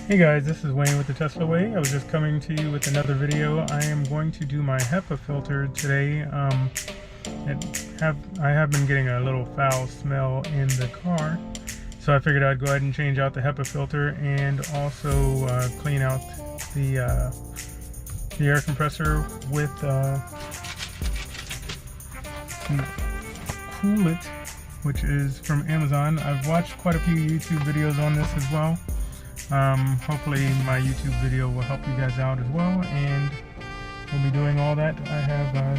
Hey guys, this is Wayne with the Tesla Way. I was just coming to you with another video. I am going to do my HEPA filter today. I have been getting a little foul smell in the car, so I figured I'd go ahead and change out the HEPA filter and also clean out the air compressor with Kool-It, which is from Amazon. I've watched quite a few YouTube videos on this as well. Hopefully my YouTube video will help you guys out as well, and we'll be doing all that. I have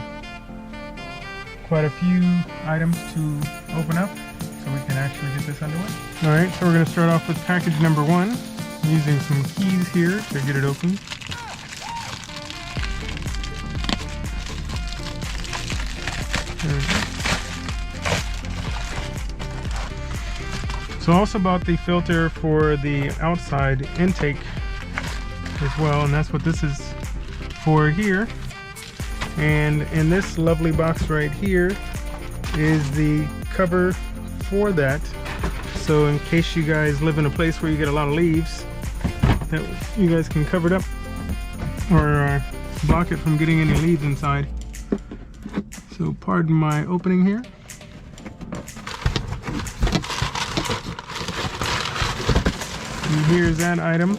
quite a few items to open up so we can actually get this underway. Alright, so we're going to start off with package number 1. I'm using some keys here to get it open. There we go. So I also bought the filter for the outside intake as well, and that's what this is for here. And in this lovely box right here is the cover for that. So in case you guys live in a place where you get a lot of leaves, that you guys can cover it up or block it from getting any leaves inside. So pardon my opening here. And here's that item.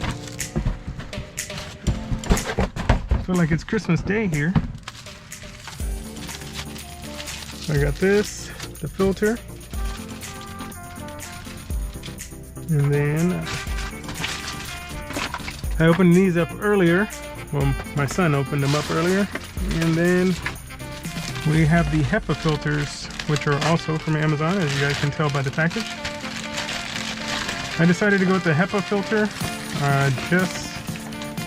I feel like it's Christmas Day here. So I got this, the filter, and then I opened these up earlier. Well, my son opened them up earlier. And then we have the HEPA filters, which are also from Amazon, as you guys can tell by the package. I decided to go with the HEPA filter just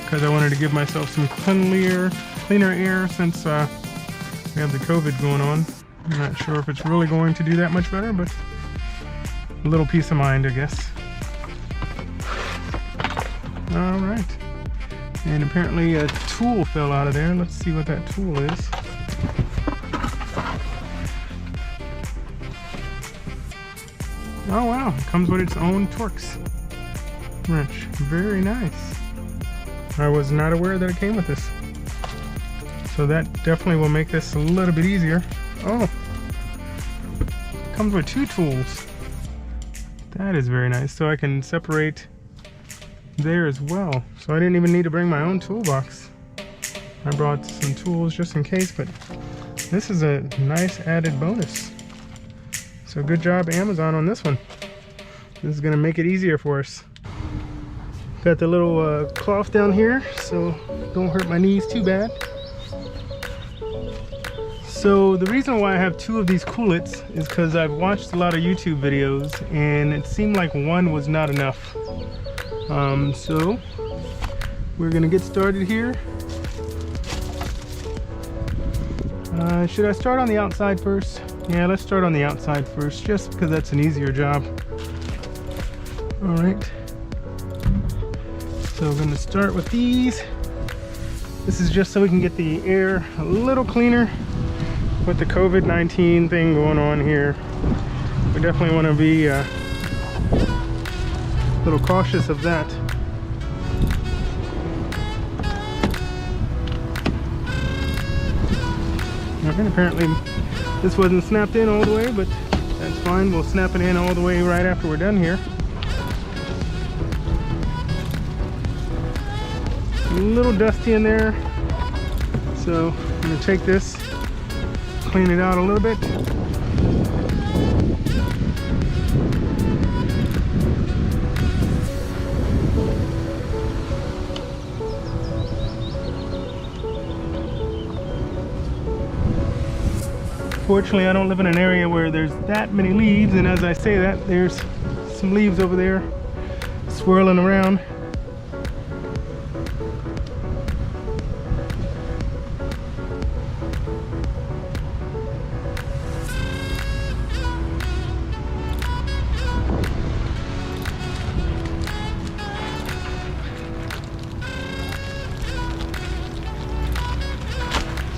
because I wanted to give myself some cleaner air since we have the COVID going on. I'm not sure if it's really going to do that much better, but a little peace of mind, I guess. Alright. And apparently a tool fell out of there. Let's see what that tool is. Oh wow, it comes with its own Torx wrench. Very nice. I was not aware that it came with this. So that definitely will make this a little bit easier. Oh, it comes with 2 tools. That is very nice. So I can separate there as well. So I didn't even need to bring my own toolbox. I brought some tools just in case, but this is a nice added bonus. So good job Amazon on this one. This is going to make it easier for us. Got the little cloth down here so don't hurt my knees too bad. So the reason why I have 2 of these Kool-Its is because I've watched a lot of YouTube videos and it seemed like one was not enough. So we're going to get started here. Should I start on the outside first? Yeah, let's start on the outside first, just because that's an easier job. Alright. So we're going to start with these. This is just so we can get the air a little cleaner with the COVID-19 thing going on here. We definitely want to be a little cautious of that. And apparently this wasn't snapped in all the way, but that's fine. We'll snap it in all the way right after we're done here. A little dusty in there, so I'm going to take this, clean it out a little bit. Fortunately, I don't live in an area where there's that many leaves, and as I say that, there's some leaves over there swirling around.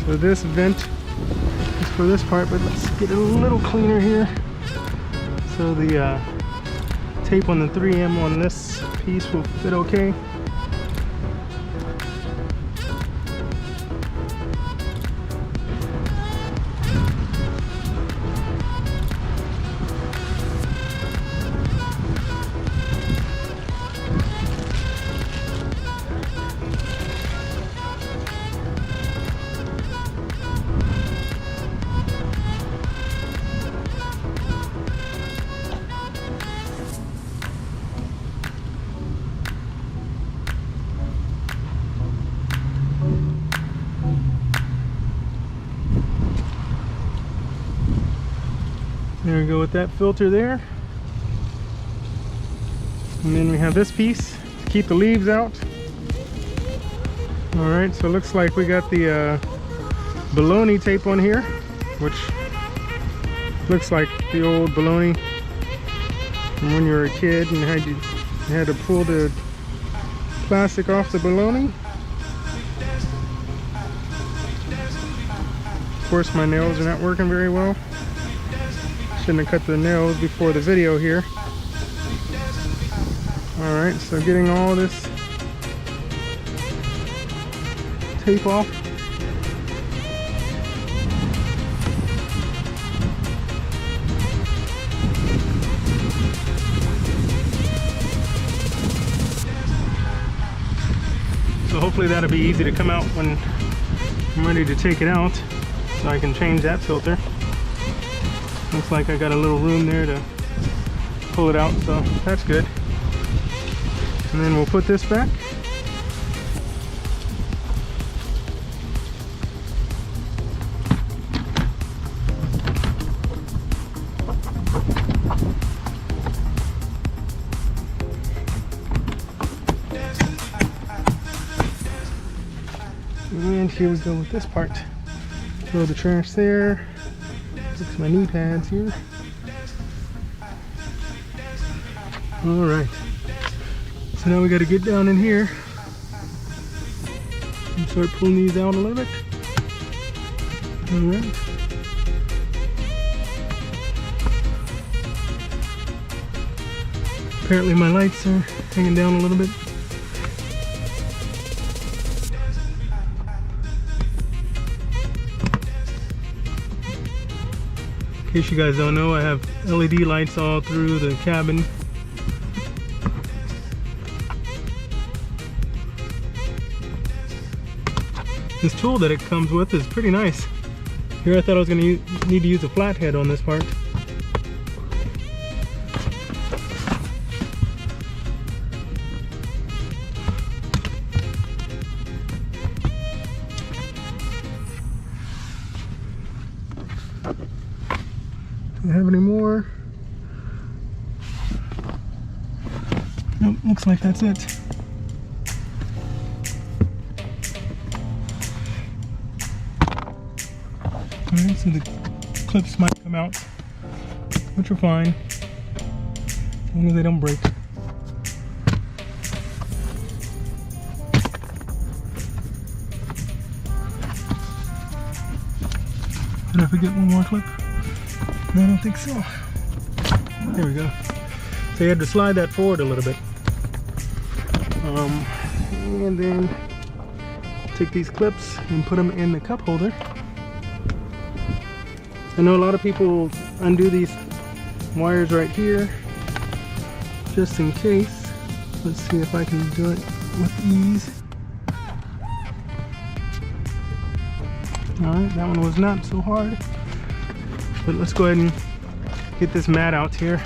So this vent is for this part, but let's get it a little cleaner here so the tape on the 3M on this piece will fit okay. There we go with that filter there. And then we have this piece to keep the leaves out. Alright, so it looks like we got the baloney tape on here, which looks like the old baloney from when you were a kid and you had to pull the plastic off the baloney. Of course, my nails are not working very well. Shouldn't have cut the nails before the video here. Alright, so getting all this tape off. So hopefully that'll be easy to come out when I'm ready to take it out, so I can change that filter. Looks like I got a little room there to pull it out, so that's good. And then we'll put this back. And here we go with this part. Throw the trash there. Fix my knee pads here. Alright. So now we got to get down in here and start pulling these out a little bit. Alright. Apparently my lights are hanging down a little bit. In case you guys don't know, I have LED lights all through the cabin. This tool that it comes with is pretty nice. Here I thought I was going to need to use a flathead on this part. Do I have any more? Nope, looks like that's it. Alright, so the clips might come out, which are fine, as long as they don't break. Did I forget one more clip? No, I don't think so. There we go. So you had to slide that forward a little bit. And then take these clips and put them in the cup holder. I know a lot of people undo these wires right here just in case. Let's see if I can do it with ease. Alright, that one was not so hard. But let's go ahead and get this mat out here.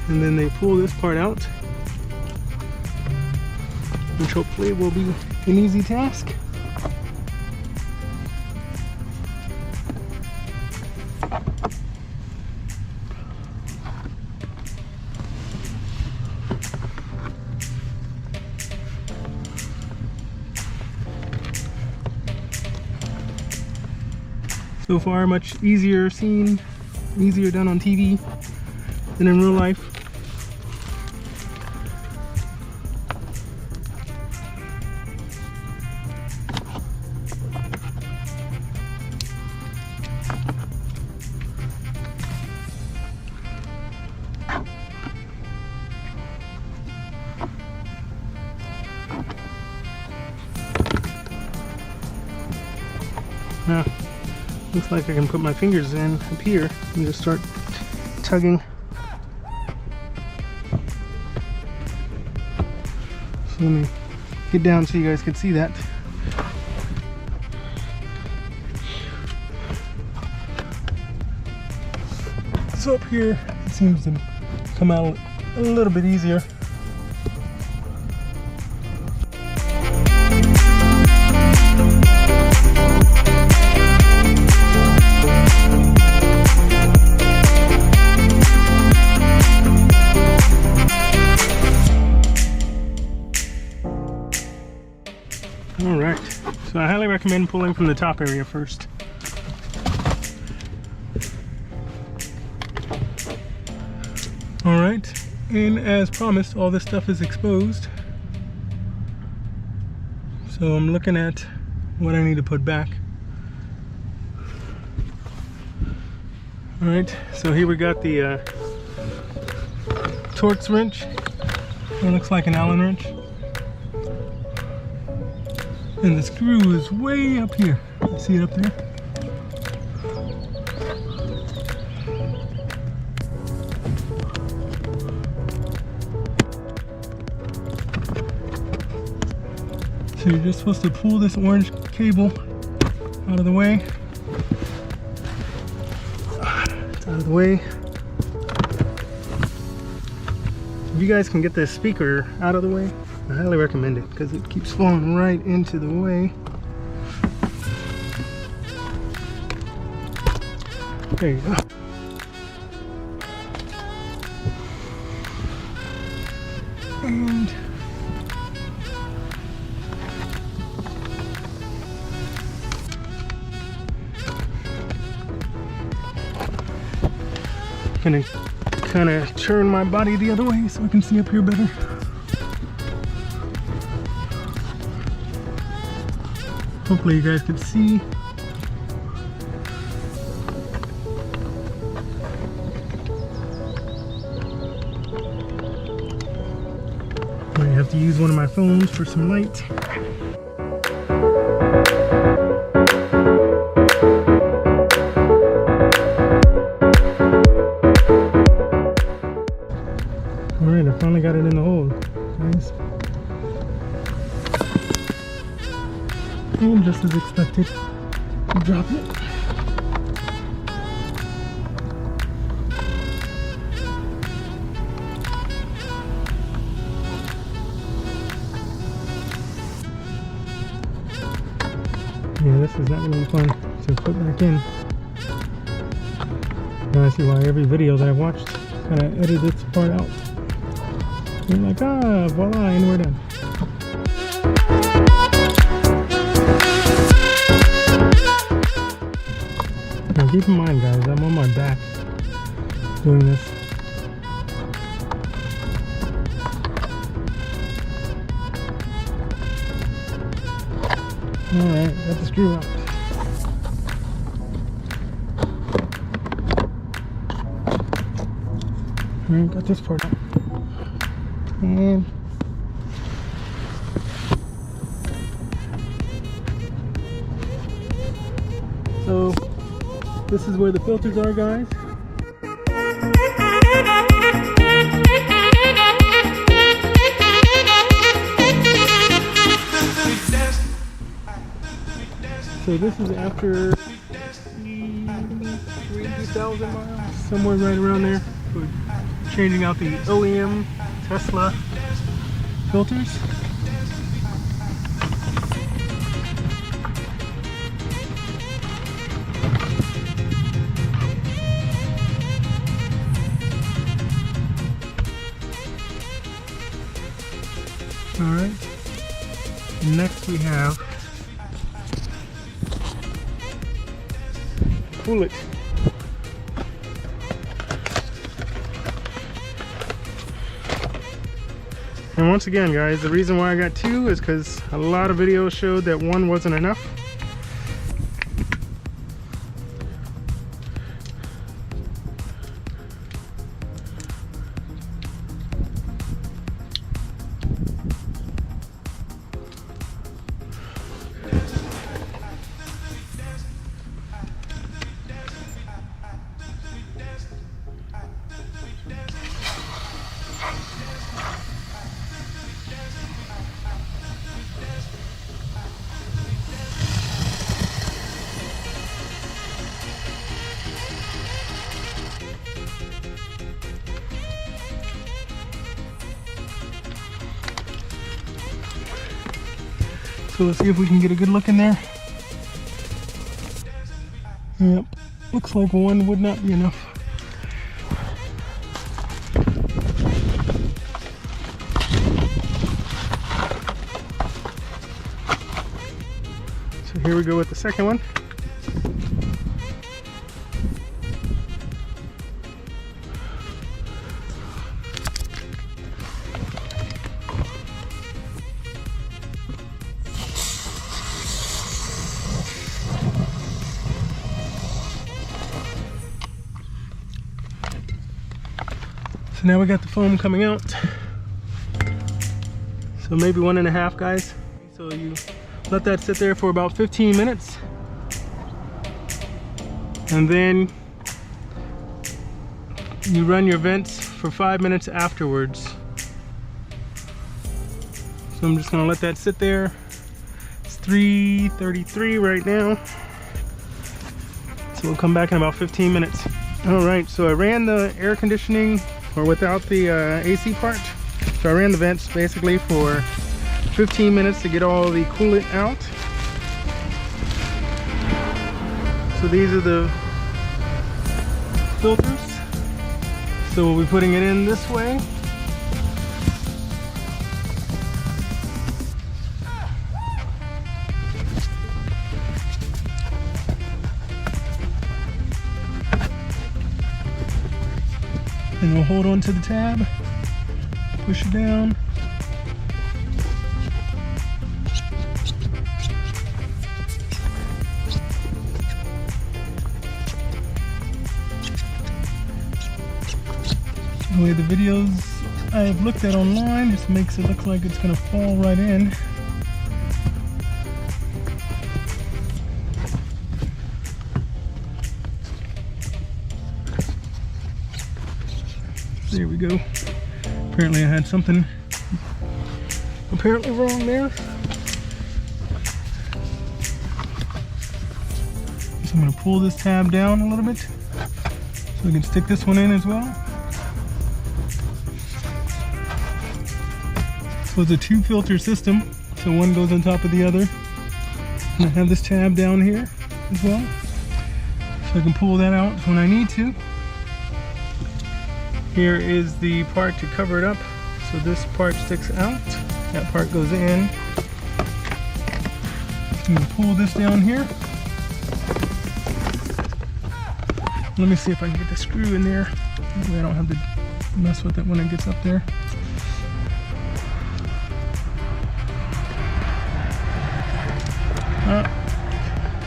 And then they pull this part out, which hopefully will be an easy task. So far, much easier seen, easier done on TV than in real life. Now, looks like I can put my fingers in up here and just start tugging. So let me get down so you guys can see that. So up here, it seems to come out a little bit easier. Alright, so I highly recommend pulling from the top area first. Alright, and as promised, all this stuff is exposed. So I'm looking at what I need to put back. Alright, so here we got the Torx wrench. It looks like an Allen wrench. And the screw is way up here. You see it up there? So you're just supposed to pull this orange cable out of the way. It's out of the way. If you guys can get this speaker out of the way, I highly recommend it because it keeps falling right into the way. There you go. And gonna kind of turn my body the other way so I can see up here better. Hopefully you guys can see. I have to use one of my phones for some light. Alright, I finally got it in the hole, guys. And just as expected, drop it. Yeah, this is not really fun to put back in. Now I see why every video that I watched kind of edited this part out. You're like, ah, voila, and we're done. Now keep in mind, guys, I'm on my back doing this. Alright, got the screw out. Alright, got this part out. And so this is where the filters are, guys. So this is after 3,000 miles, somewhere right around there. We're changing out the OEM Tesla filters. Alright, next we have Kool-It. And once again, guys, the reason why I got two is because a lot of videos showed that one wasn't enough. So let's see if we can get a good look in there. Yep, looks like one would not be enough. So here we go with the second one. So now we got the foam coming out. So maybe 1.5, guys. So you let that sit there for about 15 minutes. And then you run your vents for 5 minutes afterwards. So I'm just gonna let that sit there. It's 3:33 right now. So we'll come back in about 15 minutes. All right, so I ran the air conditioning, or without the AC part. So I ran the vents basically for 15 minutes to get all the Kool-It out. So these are the filters. So we'll be putting it in this way. And we'll hold on to the tab, push it down. The way the videos I have looked at online just makes it look like it's gonna fall right in. There we go. Apparently I had something wrong there. So I'm going to pull this tab down a little bit so we can stick this one in as well. So it's a 2-filter system, so one goes on top of the other. And I have this tab down here as well, so I can pull that out when I need to. Here is the part to cover it up. So this part sticks out, that part goes in. I'm going to pull this down here. Let me see if I can get the screw in there. That way I don't have to mess with it when it gets up there.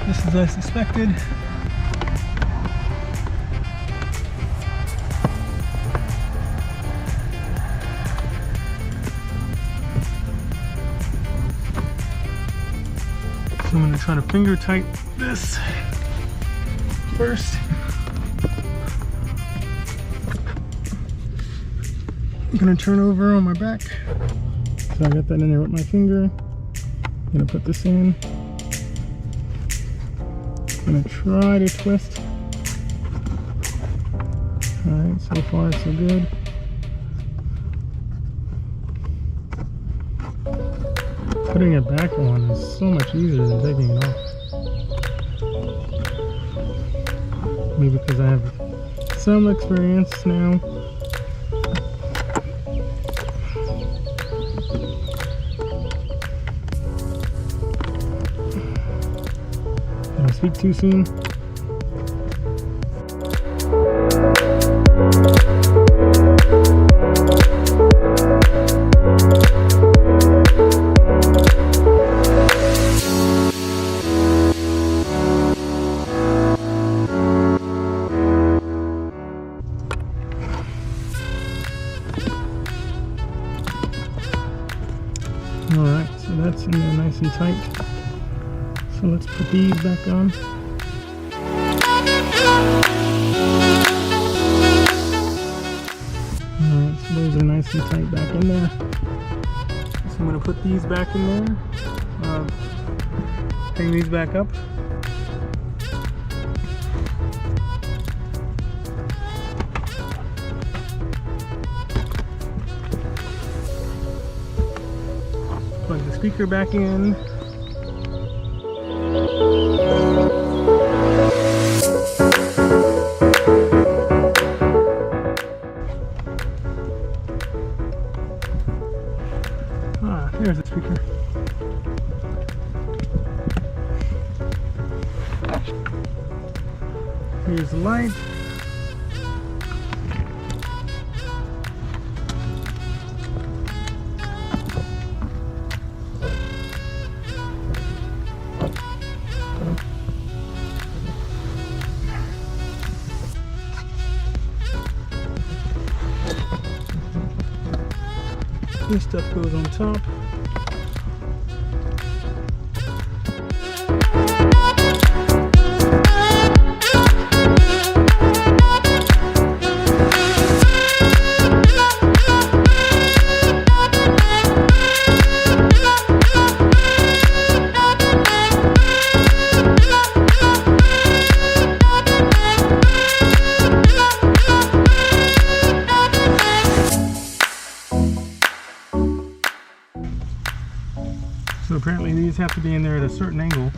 This is as I suspected. So I'm going to try to finger tight this first. I'm going to turn over on my back. So I got that in there with my finger. I'm going to put this in. I'm going to try to twist. Alright, so far so good. Putting it back on is so much easier than taking it off. Maybe because I have some experience now. Did I speak too soon? Alright, so that's in there nice and tight. So let's put these back on. Alright, so those are nice and tight back in there. So I'm going to put these back in there. Hang these back up. Plug the speaker back in. Here's the light. This stuff goes on top. So apparently these have to be in there at a certain angle.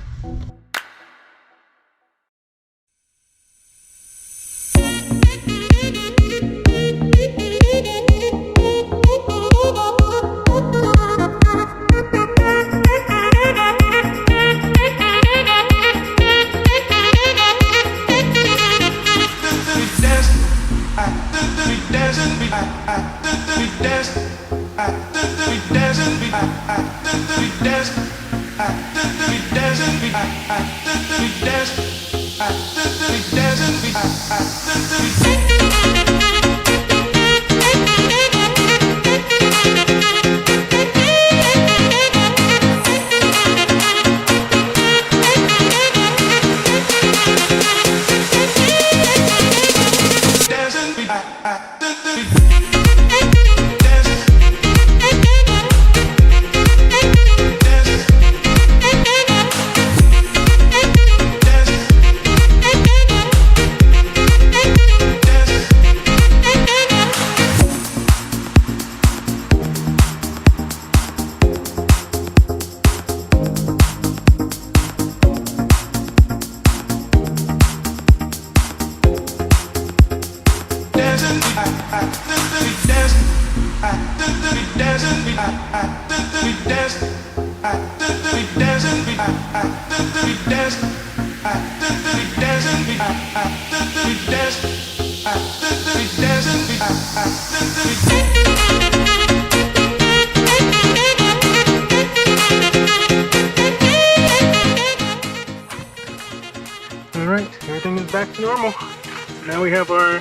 Alright, everything is back to normal. Now we have our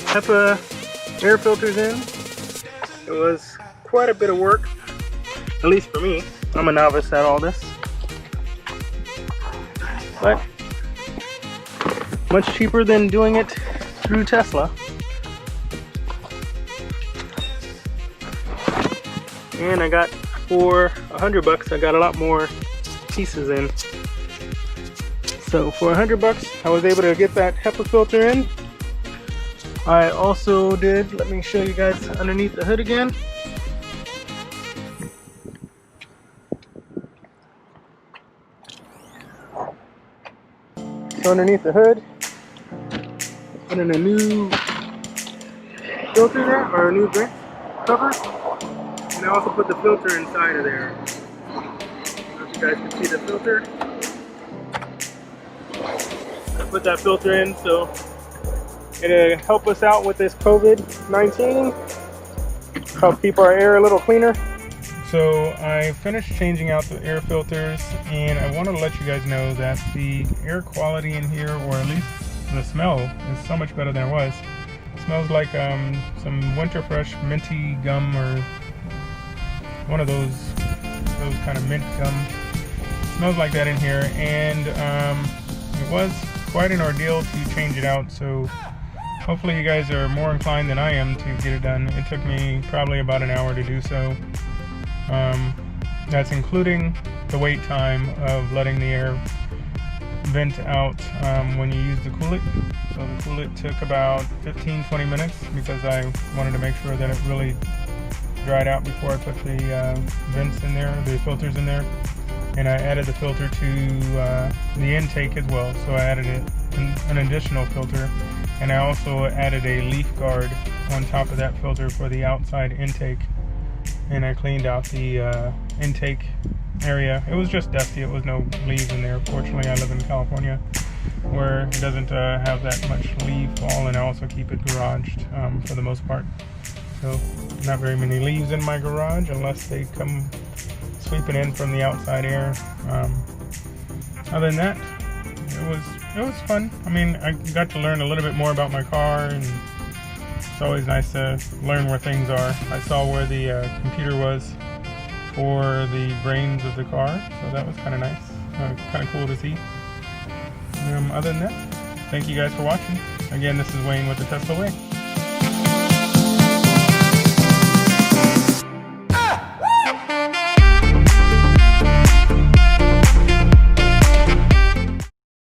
HEPA air filters in. It was quite a bit of work, at least for me. I'm a novice at all this. But much cheaper than doing it through Tesla. And I got, for $100, I got a lot more pieces in. So for $100, I was able to get that HEPA filter in. I also did, let me show you guys underneath the hood again. So underneath the hood, put in a new filter there, or a new vent cover. And I also put the filter inside of there. I don't know if you guys can see the filter. I put that filter in so it'll help us out with this COVID-19. Help keep our air a little cleaner. So I finished changing out the air filters, and I want to let you guys know that the air quality in here, or at least the smell, is so much better than it was. It smells like some winter fresh minty gum, or one of those kind of mint gum. It smells like that in here, and it was quite an ordeal to change it out. So hopefully you guys are more inclined than I am to get it done. It took me probably about an hour to do so. That's including the wait time of letting the air vent out when you use the Kool-It. So the Kool-It took about 15-20 minutes because I wanted to make sure that it really dried out before I put the vents in there, the filters in there. And I added the filter to the intake as well. So I added an additional filter, and I also added a leaf guard on top of that filter for the outside intake. And I cleaned out the intake area. It was just dusty. It was no leaves in there. Fortunately, I live in California. where it doesn't have that much leaf fall, and I also keep it garaged for the most part. So not very many leaves in my garage unless they come sweeping in from the outside air. Other than that, it was fun. I mean, I got to learn a little bit more about my car, and it's always nice to learn where things are. I saw where the computer was for the brains of the car, so that was kind of nice, kind of cool to see. Other than that, thank you guys for watching. Again, this is Wayne with the Tesla Way.